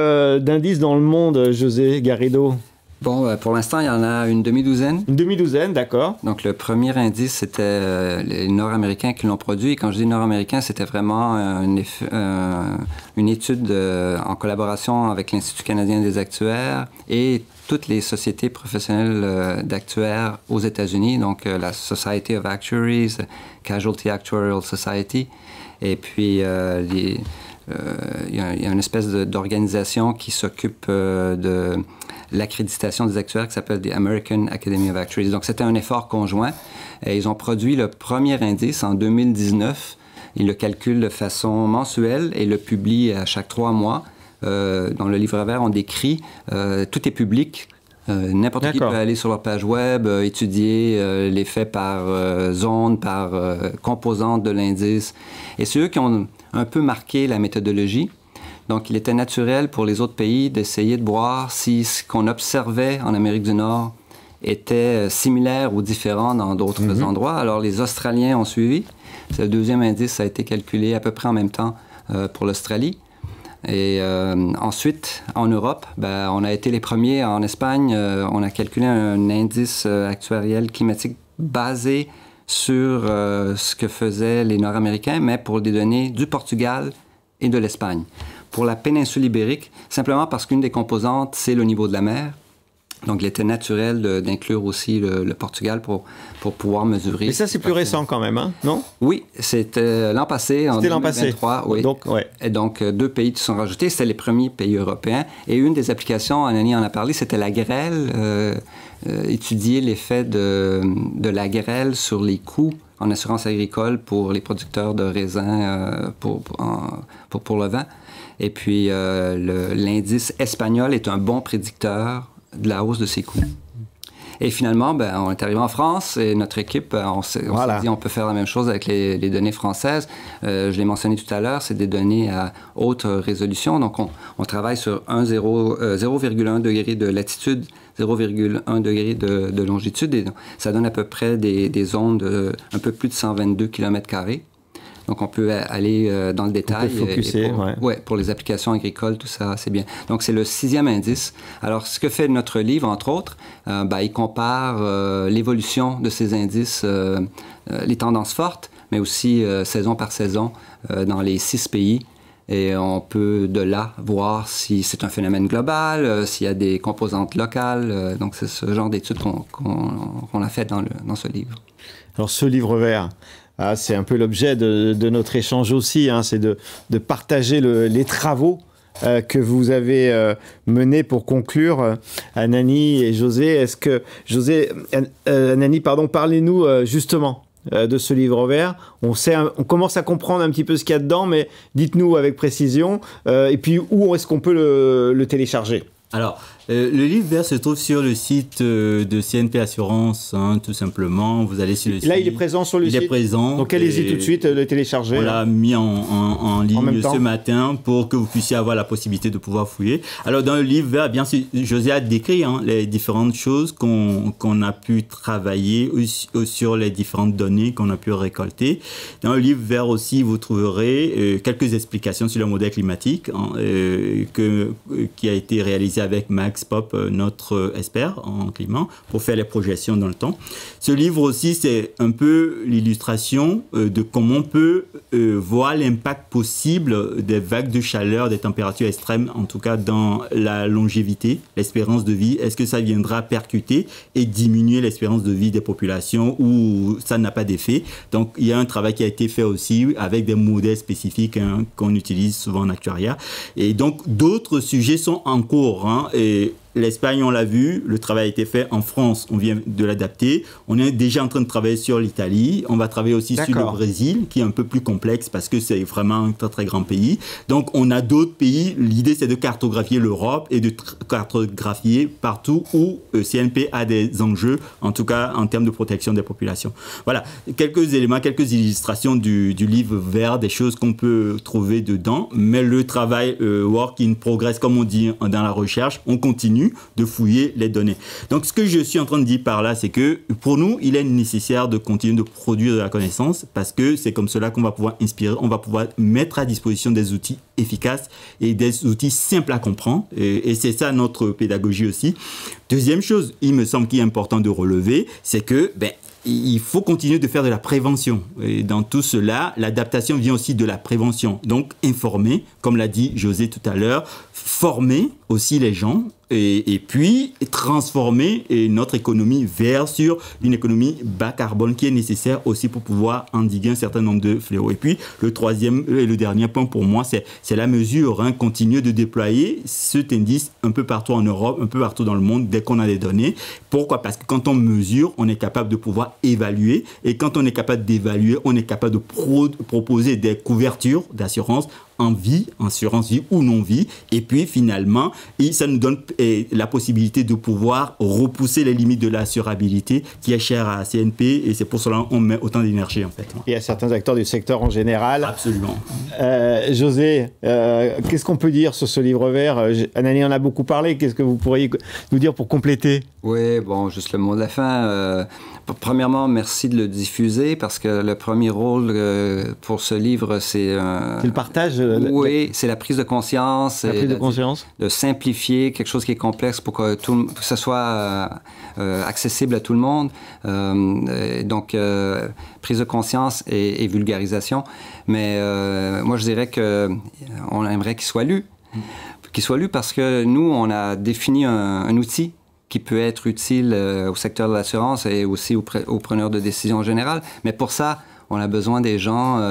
d'indices dans le monde, José Garrido? Bon, pour l'instant, il y en a une demi-douzaine. Une demi-douzaine, d'accord. Donc, le premier indice, c'était les Nord-Américains qui l'ont produit. Et quand je dis Nord-Américains, c'était vraiment une étude en collaboration avec l'Institut canadien des actuaires et toutes les sociétés professionnelles d'actuaires aux États-Unis, donc la Society of Actuaries, Casualty Actuarial Society. Et puis, il y a une espèce d'organisation qui s'occupe de l'accréditation des actuaires qui s'appelle the American Academy of Actuaries. Donc, c'était un effort conjoint. Et ils ont produit le premier indice en 2019. Ils le calculent de façon mensuelle et le publient à chaque 3 mois. Dans le livre vert, on décrit, tout est public. N'importe qui peut aller sur leur page web, étudier les faits par zone, par composante de l'indice. Et c'est eux qui ont un peu marqué la méthodologie. Donc, il était naturel pour les autres pays d'essayer de voir si ce qu'on observait en Amérique du Nord étaient similaires ou différents dans d'autres endroits. Alors, les Australiens ont suivi. Le deuxième indice a été calculé à peu près en même temps pour l'Australie. Et ensuite, en Europe, on a été les premiers. En Espagne, on a calculé un indice actuariel climatique basé sur ce que faisaient les Nord-Américains, mais pour des données du Portugal et de l'Espagne. Pour la péninsule ibérique, simplement parce qu'une des composantes, c'est le niveau de la mer. Donc, il était naturel d'inclure aussi le Portugal pour pouvoir mesurer. Mais ça, c'est plus récent quand même, hein, non? Oui, c'était l'an passé, en 2023. Oui. Donc, ouais. Et donc, 2 pays qui sont rajoutés. C'était les premiers pays européens. Et une des applications, Anani en a parlé, c'était la grêle. Étudier l'effet de la grêle sur les coûts en assurance agricole pour les producteurs de raisins pour le vin. Et puis, l'indice espagnol est un bon prédicteur de la hausse de ces coûts. Et finalement, on est arrivé en France et notre équipe, on s'est dit on peut faire la même chose avec les données françaises. Je l'ai mentionné tout à l'heure, c'est des données à haute résolution. Donc, on travaille sur 0,1 degré de latitude, 0,1 degré de longitude. Et ça donne à peu près des zones de un peu plus de 122 km². Donc, on peut aller dans le détail. On peut focuser, pour les applications agricoles, tout ça, c'est bien. Donc, c'est le 6e indice. Alors, ce que fait notre livre, entre autres, il compare l'évolution de ces indices, les tendances fortes, mais aussi saison par saison dans les 6 pays. Et on peut, de là, voir si c'est un phénomène global, s'il y a des composantes locales. Donc, c'est ce genre d'études qu'on a fait dans ce livre. Alors, ce livre vert... c'est un peu l'objet de notre échange aussi, hein, c'est de partager les travaux que vous avez menés pour conclure. Anani et José, Anani, parlez-nous justement de ce livre vert. On commence à comprendre un petit peu ce qu'il y a dedans, mais dites-nous avec précision, et puis où est-ce qu'on peut le télécharger? Alors, le livre vert se trouve sur le site de CNP Assurance, hein, tout simplement. Vous allez sur le site. Là, il est présent sur le site. Il est présent. Donc, allez-y tout de suite, le télécharger. On l'a mis en ligne ce matin pour que vous puissiez avoir la possibilité de pouvoir fouiller. Alors, dans le livre vert, bien sûr, José a décrit les différentes choses qu'on a pu travailler sur les différentes données qu'on a pu récolter. Dans le livre vert aussi, vous trouverez quelques explications sur le modèle climatique qui a été réalisé avec Max Popp, notre expert en climat, pour faire les projections dans le temps. Ce livre aussi, c'est un peu l'illustration de comment on peut voir l'impact possible des vagues de chaleur, des températures extrêmes, en tout cas dans la longévité, l'espérance de vie. Est-ce que ça viendra percuter et diminuer l'espérance de vie des populations ou ça n'a pas d'effet? Donc, il y a un travail qui a été fait aussi avec des modèles spécifiques qu'on utilise souvent en actuariat. Et donc, d'autres sujets sont en cours. Et l'Espagne, on l'a vu, le travail a été fait en France, on vient de l'adapter. On est déjà en train de travailler sur l'Italie. On va travailler aussi sur le Brésil, qui est un peu plus complexe parce que c'est vraiment un très, très grand pays. Donc, on a d'autres pays. L'idée, c'est de cartographier l'Europe et de cartographier partout où CNP a des enjeux, en tout cas en termes de protection des populations. Voilà, quelques éléments, quelques illustrations du livre vert, des choses qu'on peut trouver dedans. Mais le travail work in progress, comme on dit dans la recherche, on continue de fouiller les données. Donc, ce que je suis en train de dire par là, c'est que pour nous, il est nécessaire de continuer de produire de la connaissance parce que c'est comme cela qu'on va pouvoir inspirer, on va pouvoir mettre à disposition des outils efficaces et des outils simples à comprendre. Et c'est ça notre pédagogie aussi. Deuxième chose, il me semble qu'il est important de relever, c'est que il faut continuer de faire de la prévention. Et dans tout cela, l'adaptation vient aussi de la prévention. Donc, informer, comme l'a dit José tout à l'heure, former aussi les gens et puis transformer notre économie vers sur une économie bas carbone qui est nécessaire aussi pour pouvoir endiguer un certain nombre de fléaux. Et puis, le troisième et le dernier point pour moi, c'est la mesure. Continuer de déployer cet indice un peu partout en Europe, un peu partout dans le monde, dès qu'on a des données. Pourquoi? Parce que quand on mesure, on est capable de pouvoir évaluer. Et quand on est capable d'évaluer, on est capable de proposer des couvertures d'assurance en vie, assurance vie ou non-vie. Et puis, finalement, ça nous donne la possibilité de pouvoir repousser les limites de l'assurabilité qui est chère à CNP. Et c'est pour cela qu'on met autant d'énergie, en fait. Et à certains acteurs du secteur en général. Absolument. José, qu'est-ce qu'on peut dire sur ce livre vert? Anani en a beaucoup parlé. Qu'est-ce que vous pourriez nous dire pour compléter? Oui, bon, juste le mot de la fin. Premièrement, merci de le diffuser parce que le premier rôle pour ce livre, c'est... c'est le partage. Oui, c'est la prise de conscience. La prise de conscience. De simplifier quelque chose qui est complexe pour que ce soit accessible à tout le monde. Donc, prise de conscience et vulgarisation. Mais moi, je dirais qu'on aimerait qu'il soit lu. Qu'il soit lu parce que nous, on a défini un outil qui peut être utile au secteur de l'assurance et aussi aux preneurs de décision générale. Mais pour ça, on a besoin des gens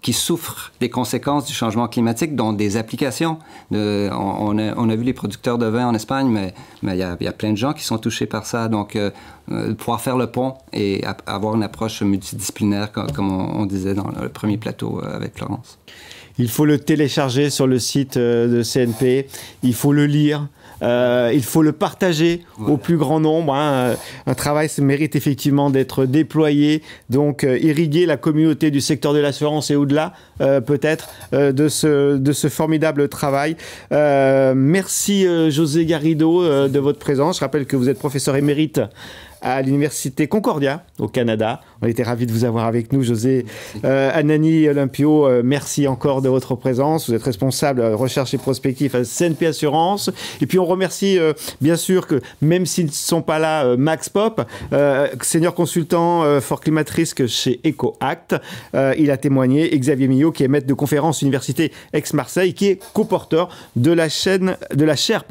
qui souffrent des conséquences du changement climatique, dont des applications. On a vu les producteurs de vin en Espagne, mais il y a plein de gens qui sont touchés par ça. Donc, pouvoir faire le pont et avoir une approche multidisciplinaire, comme on disait dans le premier plateau avec Florence. Il faut le télécharger sur le site de CNP, il faut le lire. Il faut le partager au plus grand nombre. Un travail mérite effectivement d'être déployé, donc irriguer la communauté du secteur de l'assurance et au-delà, peut-être, de ce formidable travail. Merci José Garrido de votre présence. Je rappelle que vous êtes professeur émérite à l'Université Concordia, au Canada. On était ravis de vous avoir avec nous, José. Anani Olympio, merci encore de votre présence. Vous êtes responsable recherche et prospective à CNP Assurance. Et puis on remercie bien sûr que, même s'ils ne sont pas là, Max Pop, senior consultant for Climate Risk chez EcoAct. Il a témoigné. Et Xavier Millot, qui est maître de conférence Université Aix-Marseille, qui est co-porteur de la chaire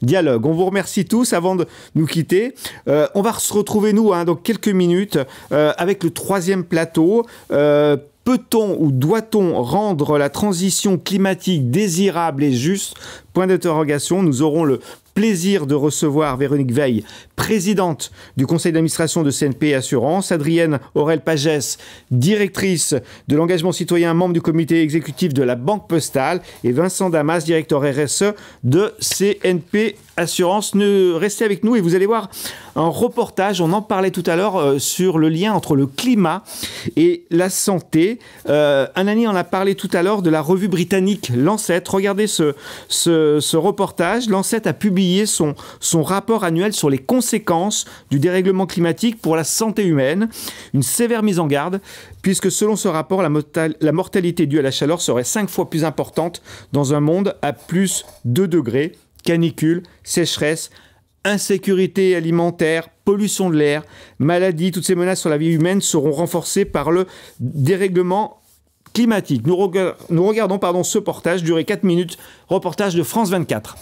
Dialogue. On vous remercie tous. Avant de nous quitter, on va se retrouver, nous, dans quelques minutes, avec le troisième plateau. Peut-on ou doit-on rendre la transition climatique désirable et juste ? Point d'interrogation. Nous aurons le plaisir de recevoir Véronique Veil, présidente du conseil d'administration de CNP Assurance, Adrienne Aurel-Pagès, directrice de l'engagement citoyen, membre du comité exécutif de la Banque Postale, et Vincent Damas, directeur RSE de CNP Assurance. Restez avec nous et vous allez voir un reportage, on en parlait tout à l'heure, sur le lien entre le climat et la santé. Anani en a parlé tout à l'heure de la revue britannique Lancet. Regardez ce reportage. Lancet a publié son rapport annuel sur les conséquences du dérèglement climatique pour la santé humaine. Une sévère mise en garde, puisque selon ce rapport, la mortalité due à la chaleur serait 5 fois plus importante dans un monde à plus 2 degrés. Canicule, sécheresse, insécurité alimentaire, pollution de l'air, maladies, toutes ces menaces sur la vie humaine seront renforcées par le dérèglement climatique. Nous regardons ce reportage, duré 4 minutes, reportage de France 24.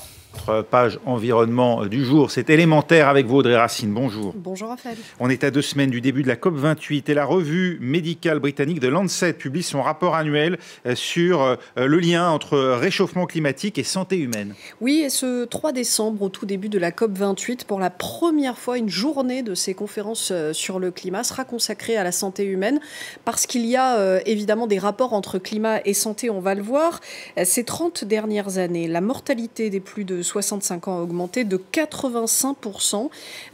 Page environnement du jour, c'est élémentaire avec vous, Audrey Racine. Bonjour. Bonjour Raphaël. On est à 2 semaines du début de la COP28 et la revue médicale britannique de Lancet publie son rapport annuel sur le lien entre réchauffement climatique et santé humaine. Oui, et ce 3 décembre, au tout début de la COP28, pour la première fois, une journée de ces conférences sur le climat sera consacrée à la santé humaine, parce qu'il y a évidemment des rapports entre climat et santé, on va le voir. Ces 30 dernières années, la mortalité des plus de 65 ans a augmenté de 85%.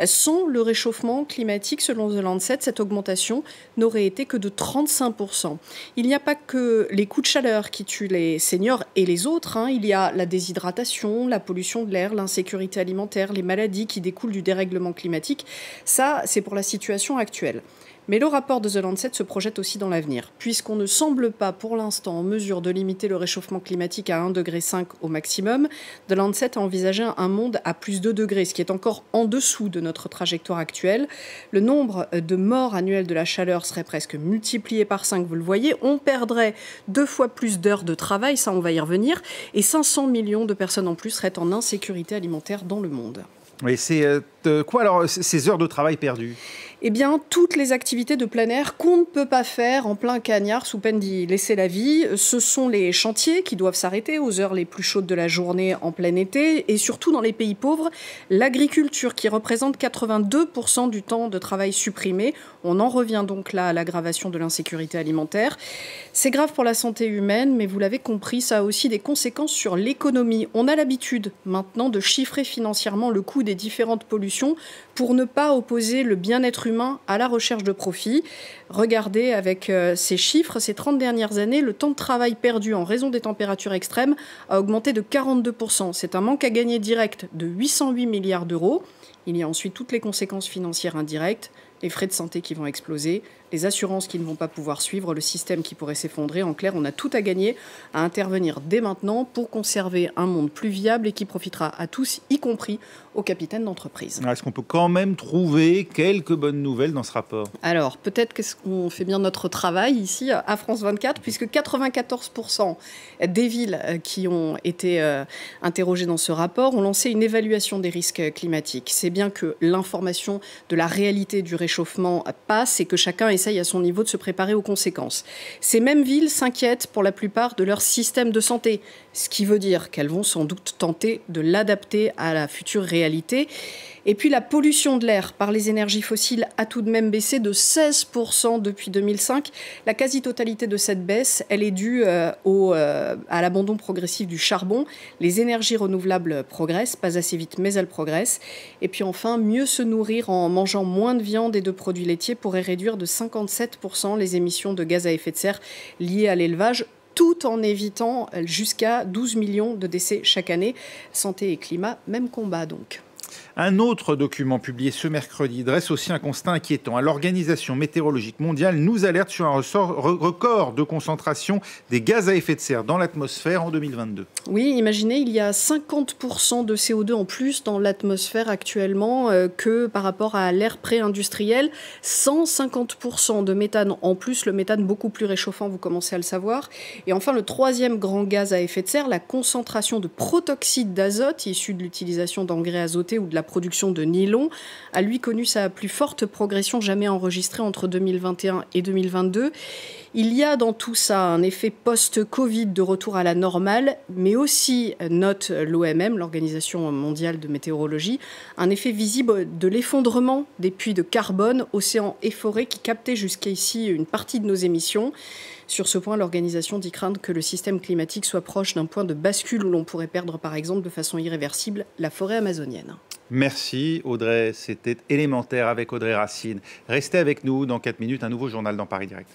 Sans le réchauffement climatique, selon The Lancet, cette augmentation n'aurait été que de 35%. Il n'y a pas que les coups de chaleur qui tuent les seniors et les autres. Il y a la déshydratation, la pollution de l'air, l'insécurité alimentaire, les maladies qui découlent du dérèglement climatique. Ça, c'est pour la situation actuelle. Mais le rapport de The Lancet se projette aussi dans l'avenir, puisqu'on ne semble pas pour l'instant en mesure de limiter le réchauffement climatique à 1,5 degré au maximum. The Lancet a envisagé un monde à plus 2 degrés, ce qui est encore en dessous de notre trajectoire actuelle. Le nombre de morts annuels de la chaleur serait presque multiplié par 5, vous le voyez. On perdrait 2 fois plus d'heures de travail, ça on va y revenir, et 500 millions de personnes en plus seraient en insécurité alimentaire dans le monde. Oui, c'est quoi alors ces heures de travail perdues ? Eh bien, toutes les activités de plein air qu'on ne peut pas faire en plein cagnard sous peine d'y laisser la vie. Ce sont les chantiers qui doivent s'arrêter aux heures les plus chaudes de la journée en plein été. Et surtout dans les pays pauvres, l'agriculture qui représente 82% du temps de travail supprimé. On en revient donc là à l'aggravation de l'insécurité alimentaire. C'est grave pour la santé humaine, mais vous l'avez compris, ça a aussi des conséquences sur l'économie. On a l'habitude maintenant de chiffrer financièrement le coût des différentes pollutions pour ne pas opposer le bien-être humain à la recherche de profit. Regardez avec ces chiffres, ces 30 dernières années, le temps de travail perdu en raison des températures extrêmes a augmenté de 42%. C'est un manque à gagner direct de 808 milliards d'euros. Il y a ensuite toutes les conséquences financières indirectes, les frais de santé qui vont exploser, les assurances qui ne vont pas pouvoir suivre, le système qui pourrait s'effondrer. En clair, on a tout à gagner à intervenir dès maintenant pour conserver un monde plus viable et qui profitera à tous, y compris aux capitaines d'entreprise. Est-ce qu'on peut quand même trouver quelques bonnes nouvelles dans ce rapport? Alors, peut-être qu'on fait bien notre travail ici à France 24, puisque 94% des villes qui ont été interrogées dans ce rapport ont lancé une évaluation des risques climatiques. C'est bien que l'information de la réalité du réchauffement passe et que chacun essaye à son niveau de se préparer aux conséquences. Ces mêmes villes s'inquiètent pour la plupart de leur système de santé, ce qui veut dire qu'elles vont sans doute tenter de l'adapter à la future réalité. Et puis la pollution de l'air par les énergies fossiles a tout de même baissé de 16% depuis 2005. La quasi-totalité de cette baisse, elle est due à l'abandon progressif du charbon. Les énergies renouvelables progressent, pas assez vite, mais elles progressent. Et puis enfin, mieux se nourrir en mangeant moins de viande et de produits laitiers pourrait réduire de 57% les émissions de gaz à effet de serre liées à l'élevage, tout en évitant jusqu'à 12 millions de décès chaque année. Santé et climat, même combat donc. Un autre document publié ce mercredi dresse aussi un constat inquiétant. L'Organisation météorologique mondiale nous alerte sur un record de concentration des gaz à effet de serre dans l'atmosphère en 2022. Oui, imaginez, il y a 50% de CO2 en plus dans l'atmosphère actuellement que par rapport à l'ère pré-industrielle. 150% de méthane en plus, le méthane beaucoup plus réchauffant, vous commencez à le savoir. Et enfin, le troisième grand gaz à effet de serre, la concentration de protoxyde d'azote issu de l'utilisation d'engrais azotés ou de la production de nylon, a lui connu sa plus forte progression jamais enregistrée entre 2021 et 2022. Il y a dans tout ça un effet post-Covid de retour à la normale, mais aussi, note l'OMM, l'Organisation mondiale de météorologie, un effet visible de l'effondrement des puits de carbone, océans et forêts qui captaient jusqu'ici une partie de nos émissions. Sur ce point, l'organisation dit craindre que le système climatique soit proche d'un point de bascule où l'on pourrait perdre, par exemple, de façon irréversible, la forêt amazonienne. Merci Audrey, c'était élémentaire avec Audrey Racine. Restez avec nous, dans 4 minutes, un nouveau journal dans Paris Direct.